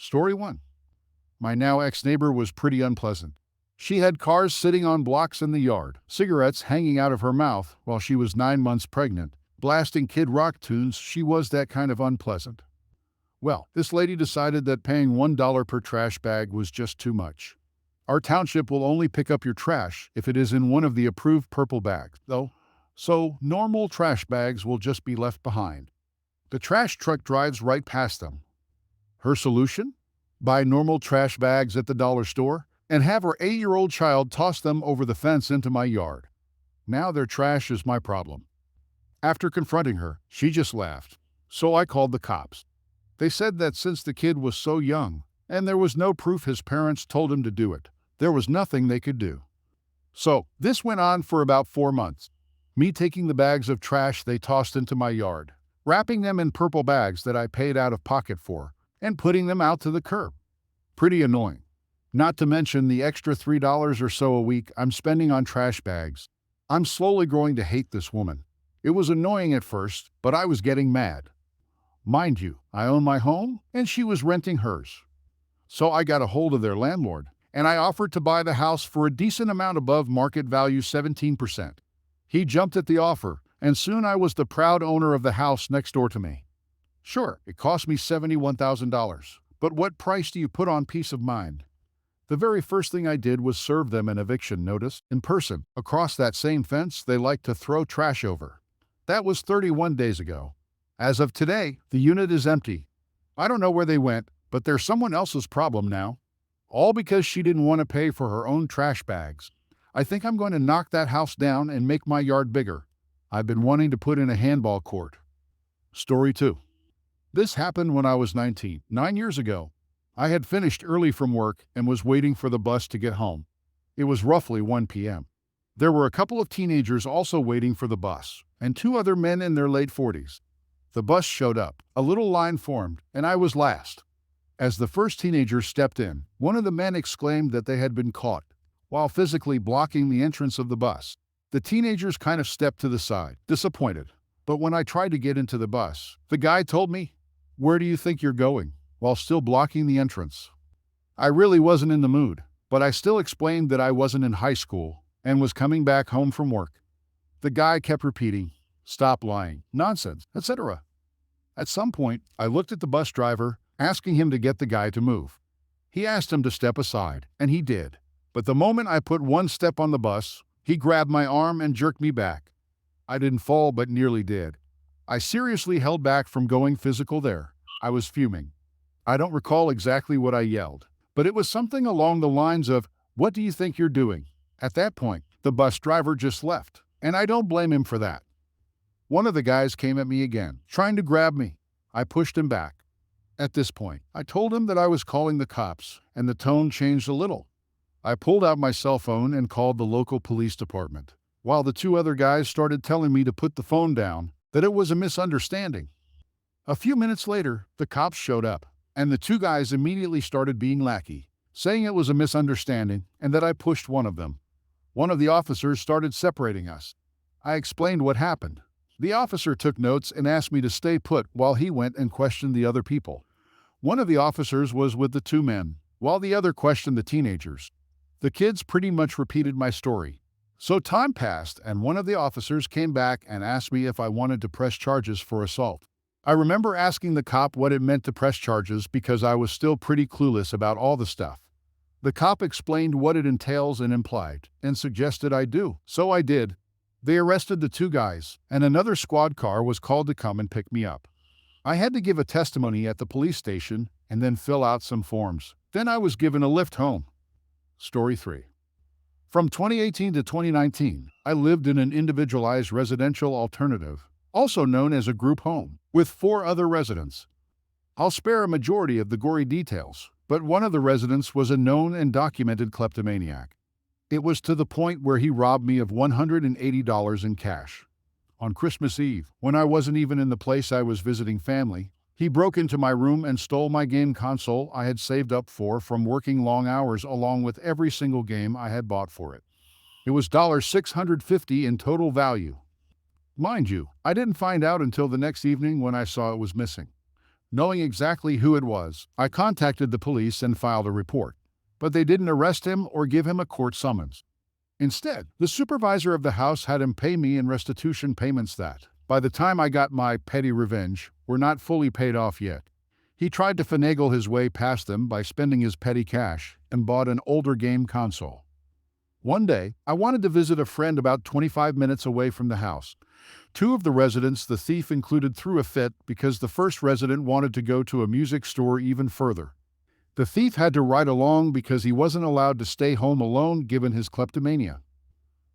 Story 1. My now ex-neighbor was pretty unpleasant. She had cars sitting on blocks in the yard, cigarettes hanging out of her mouth while she was 9 months pregnant, blasting Kid Rock tunes. She was that kind of unpleasant. Well, this lady decided that paying $1 per trash bag was just too much. Our township will only pick up your trash if it is in one of the approved purple bags, though, so normal trash bags will just be left behind. The trash truck drives right past them. Her solution? Buy normal trash bags at the dollar store and have her 8-year-old child toss them over the fence into my yard. Now their trash is my problem. After confronting her, she just laughed. So I called the cops. They said that since the kid was so young and there was no proof his parents told him to do it, there was nothing they could do. So this went on for about 4 months. Me taking the bags of trash they tossed into my yard, wrapping them in purple bags that I paid out of pocket for, and putting them out to the curb. Pretty annoying. Not to mention the extra $3 or so a week I'm spending on trash bags. I'm slowly growing to hate this woman. It was annoying at first, but I was getting mad. Mind you, I own my home, and she was renting hers. So I got a hold of their landlord, and I offered to buy the house for a decent amount above market value, 17%. He jumped at the offer, and soon I was the proud owner of the house next door to me. Sure, it cost me $71,000, but what price do you put on peace of mind? The very first thing I did was serve them an eviction notice in person. Across that same fence they like to throw trash over. That was 31 days ago. As of today, the unit is empty. I don't know where they went, but they're someone else's problem now. All because she didn't want to pay for her own trash bags. I think I'm going to knock that house down and make my yard bigger. I've been wanting to put in a handball court. Story 2. This happened when I was 19, 9 years ago. I had finished early from work and was waiting for the bus to get home. It was roughly 1 p.m. There were a couple of teenagers also waiting for the bus, and 2 other men in their late 40s. The bus showed up, a little line formed, and I was last. As the first teenager stepped in, one of the men exclaimed that they had been caught, while physically blocking the entrance of the bus. The teenagers kind of stepped to the side, disappointed. But when I tried to get into the bus, the guy told me, "Where do you think you're going?" while still blocking the entrance. I really wasn't in the mood, but I still explained that I wasn't in high school and was coming back home from work. The guy kept repeating, "Stop lying, nonsense, etc." At some point, I looked at the bus driver, asking him to get the guy to move. He asked him to step aside, and he did. But the moment I put one step on the bus, he grabbed my arm and jerked me back. I didn't fall, but nearly did. I seriously held back from going physical there. I was fuming. I don't recall exactly what I yelled, but it was something along the lines of, "What do you think you're doing?" At that point, the bus driver just left, and I don't blame him for that. One of the guys came at me again, trying to grab me. I pushed him back. At this point, I told him that I was calling the cops, and the tone changed a little. I pulled out my cell phone and called the local police department, while the 2 other guys started telling me to put the phone down, that it was a misunderstanding. A few minutes later, the cops showed up, and the 2 guys immediately started being lackey, saying it was a misunderstanding and that I pushed one of them. One of the officers started separating us. I explained what happened. The officer took notes and asked me to stay put while he went and questioned the other people. One of the officers was with the 2 men, while the other questioned the teenagers. The kids pretty much repeated my story. So time passed, and one of the officers came back and asked me if I wanted to press charges for assault. I remember asking the cop what it meant to press charges because I was still pretty clueless about all the stuff. The cop explained what it entails and implied, and suggested I do, so I did. They arrested the 2 guys, and another squad car was called to come and pick me up. I had to give a testimony at the police station and then fill out some forms. Then I was given a lift home. Story 3. From 2018 to 2019, I lived in an individualized residential alternative, also known as a group home, with 4 other residents. I'll spare a majority of the gory details, but one of the residents was a known and documented kleptomaniac. It was to the point where he robbed me of $180 in cash. On Christmas Eve, when I wasn't even in the place I was visiting family, he broke into my room and stole my game console I had saved up for from working long hours, along with every single game I had bought for it. It was $650 in total value. Mind you, I didn't find out until the next evening when I saw it was missing. Knowing exactly who it was, I contacted the police and filed a report. But they didn't arrest him or give him a court summons. Instead, the supervisor of the house had him pay me in restitution payments that, by the time I got my petty revenge, were not fully paid off yet. He tried to finagle his way past them by spending his petty cash and bought an older game console. One day, I wanted to visit a friend about 25 minutes away from the house. Two of the residents the thief included threw a fit because the first resident wanted to go to a music store even further. The thief had to ride along because he wasn't allowed to stay home alone given his kleptomania.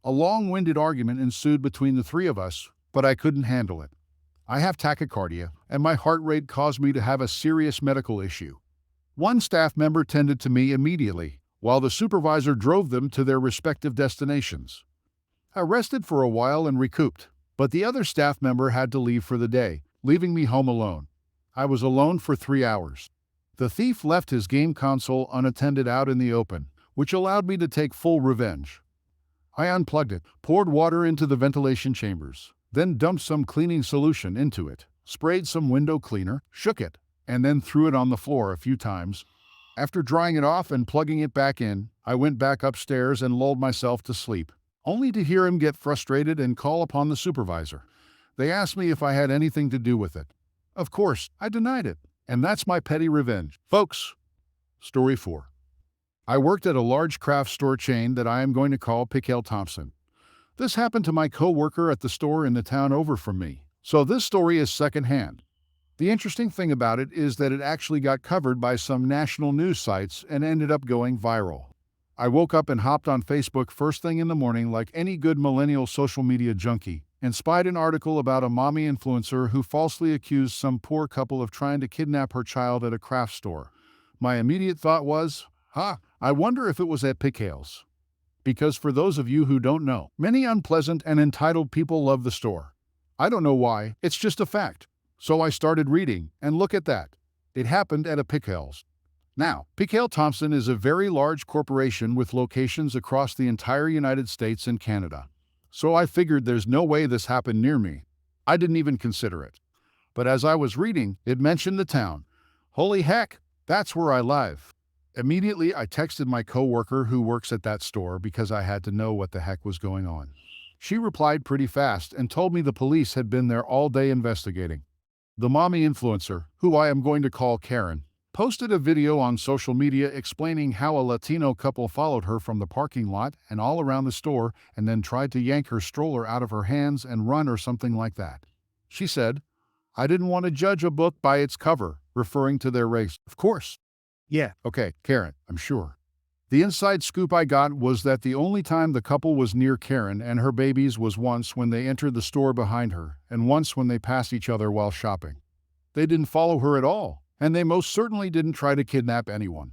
A long-winded argument ensued between the three of us, but I couldn't handle it. I have tachycardia, and my heart rate caused me to have a serious medical issue. One staff member tended to me immediately, while the supervisor drove them to their respective destinations. I rested for a while and recouped, but the other staff member had to leave for the day, leaving me home alone. I was alone for 3 hours. The thief left his game console unattended out in the open, which allowed me to take full revenge. I unplugged it, poured water into the ventilation chambers, then dumped some cleaning solution into it, sprayed some window cleaner, shook it, and then threw it on the floor a few times. After drying it off and plugging it back in, I went back upstairs and lulled myself to sleep, only to hear him get frustrated and call upon the supervisor. They asked me if I had anything to do with it. Of course, I denied it, and that's my petty revenge. Folks, Story 4. I worked at a large craft store chain that I am going to call Pickell Thompson. This happened to my co-worker at the store in the town over from me, so this story is secondhand. The interesting thing about it is that it actually got covered by some national news sites and ended up going viral. I woke up and hopped on Facebook first thing in the morning like any good millennial social media junkie and spied an article about a mommy influencer who falsely accused some poor couple of trying to kidnap her child at a craft store. My immediate thought was, I wonder if it was at Pickell's. Because for those of you who don't know, many unpleasant and entitled people love the store. I don't know why, it's just a fact. So I started reading, and look at that. It happened at a Pickell's. Now, Pickell Thompson is a very large corporation with locations across the entire United States and Canada. So I figured there's no way this happened near me. I didn't even consider it. But as I was reading, it mentioned the town. Holy heck, that's where I live. Immediately, I texted my coworker who works at that store because I had to know what the heck was going on. She replied pretty fast and told me the police had been there all day investigating. The mommy influencer, who I am going to call Karen, posted a video on social media explaining how a Latino couple followed her from the parking lot and all around the store and then tried to yank her stroller out of her hands and run or something like that. She said, "I didn't want to judge a book by its cover," referring to their race, of course. Yeah, okay, Karen, I'm sure. The inside scoop I got was that the only time the couple was near Karen and her babies was once when they entered the store behind her and once when they passed each other while shopping. They didn't follow her at all, and they most certainly didn't try to kidnap anyone.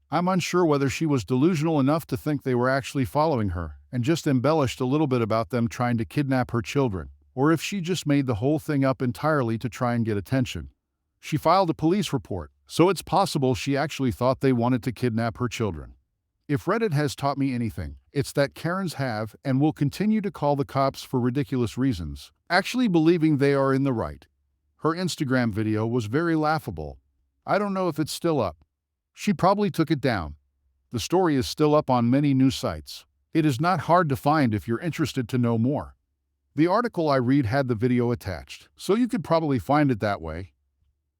I'm unsure whether she was delusional enough to think they were actually following her and just embellished a little bit about them trying to kidnap her children, or if she just made the whole thing up entirely to try and get attention. She filed a police report, so it's possible she actually thought they wanted to kidnap her children. If Reddit has taught me anything, it's that Karens have and will continue to call the cops for ridiculous reasons, actually believing they are in the right. Her Instagram video was very laughable. I don't know if it's still up. She probably took it down. The story is still up on many news sites. It is not hard to find if you're interested to know more. The article I read had the video attached, so you could probably find it that way.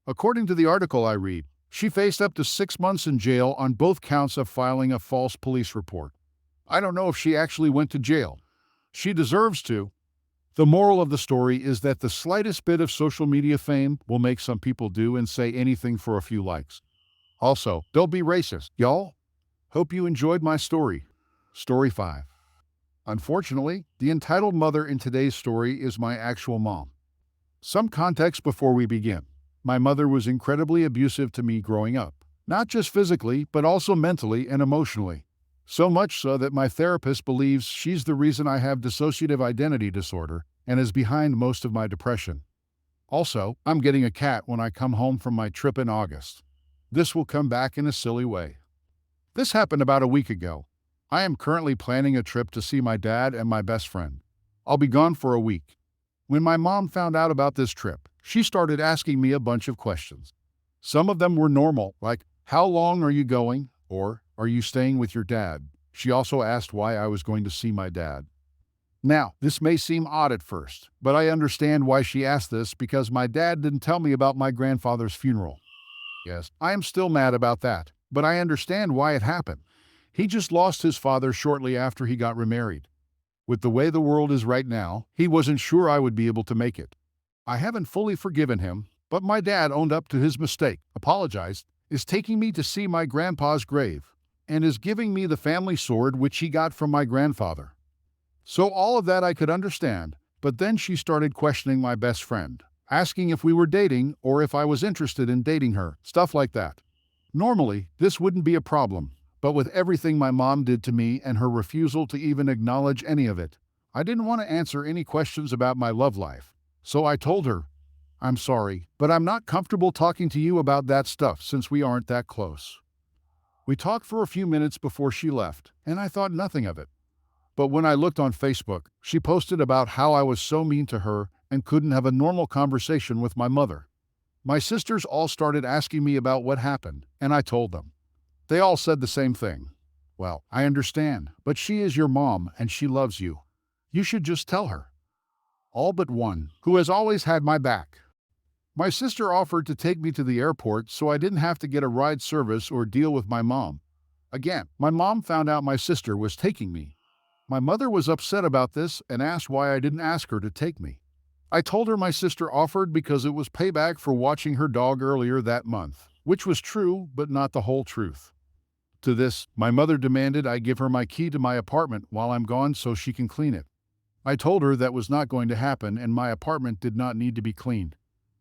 According to the article I read, she faced up to 6 months in jail on both counts of filing a false police report. I don't know if she actually went to jail. She deserves to. The moral of the story is that the slightest bit of social media fame will make some people do and say anything for a few likes. Also, don't be racist, y'all. Hope you enjoyed my story. Story 5. Unfortunately, the entitled mother in today's story is my actual mom. Some context before we begin. My mother was incredibly abusive to me growing up, not just physically, but also mentally and emotionally. So much so that my therapist believes she's the reason I have dissociative identity disorder and is behind most of my depression. Also, I'm getting a cat when I come home from my trip in August. This will come back in a silly way. This happened about a week ago. I am currently planning a trip to see my dad and my best friend. I'll be gone for a week. When my mom found out about this trip, She started asking me a bunch of questions. Some of them were normal, like, "How long are you going?" or "Are you staying with your dad?" She also asked why I was going to see my dad. Now, this may seem odd at first, but I understand why she asked this because my dad didn't tell me about my grandfather's funeral. Yes, I am still mad about that, but I understand why it happened. He just lost his father shortly after he got remarried. With the way the world is right now, he wasn't sure I would be able to make it. I haven't fully forgiven him, but my dad owned up to his mistake, apologized, is taking me to see my grandpa's grave, and is giving me the family sword which he got from my grandfather. So all of that I could understand, but then she started questioning my best friend, asking if we were dating or if I was interested in dating her, stuff like that. Normally, this wouldn't be a problem, but with everything my mom did to me and her refusal to even acknowledge any of it, I didn't want to answer any questions about my love life. So I told her, "I'm sorry, but I'm not comfortable talking to you about that stuff since we aren't that close." We talked for a few minutes before she left, and I thought nothing of it. But when I looked on Facebook, she posted about how I was so mean to her and couldn't have a normal conversation with my mother. My sisters all started asking me about what happened, and I told them. They all said the same thing. "Well, I understand, but she is your mom and she loves you. You should just tell her." All but one, who has always had my back. My sister offered to take me to the airport so I didn't have to get a ride service or deal with my mom. Again, my mom found out my sister was taking me. My mother was upset about this and asked why I didn't ask her to take me. I told her my sister offered because it was payback for watching her dog earlier that month, which was true, but not the whole truth. To this, my mother demanded I give her my key to my apartment while I'm gone so she can clean it. I told her that was not going to happen and my apartment did not need to be cleaned.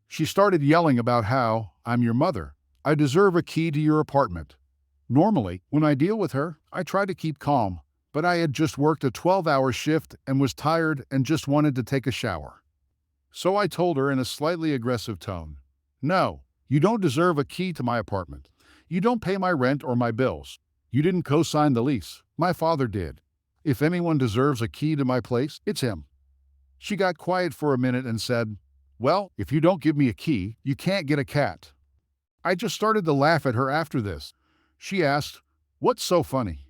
She started yelling about how, "I'm your mother. I deserve a key to your apartment." Normally, when I deal with her, I try to keep calm, but I had just worked a 12-hour shift and was tired and just wanted to take a shower. So I told her in a slightly aggressive tone, "No, you don't deserve a key to my apartment. You don't pay my rent or my bills. You didn't co-sign the lease. My father did. If anyone deserves a key to my place, it's him." She got quiet for a minute and said, "Well, if you don't give me a key, you can't get a cat." I just started to laugh at her after this. She asked, "What's so funny?"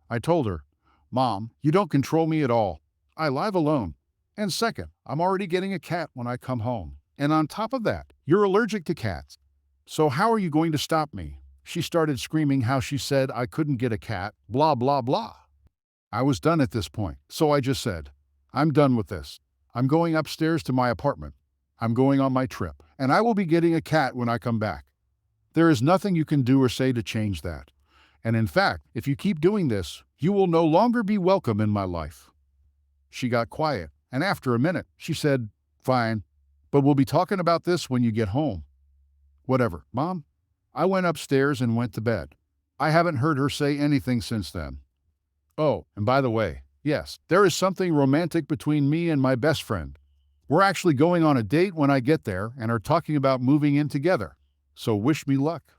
I told her, "Mom, you don't control me at all. I live alone. And second, I'm already getting a cat when I come home. And on top of that, you're allergic to cats. So how are you going to stop me?" She started screaming how she said I couldn't get a cat, blah, blah, blah. I was done at this point, so I just said, "I'm done with this. I'm going upstairs to my apartment. I'm going on my trip, and I will be getting a cat when I come back. There is nothing you can do or say to change that. And in fact, if you keep doing this, you will no longer be welcome in my life." She got quiet, and after a minute, she said, "Fine, but we'll be talking about this when you get home." Whatever, Mom. I went upstairs and went to bed. I haven't heard her say anything since then. Oh, and by the way, yes, there is something romantic between me and my best friend. We're actually going on a date when I get there and are talking about moving in together. So wish me luck.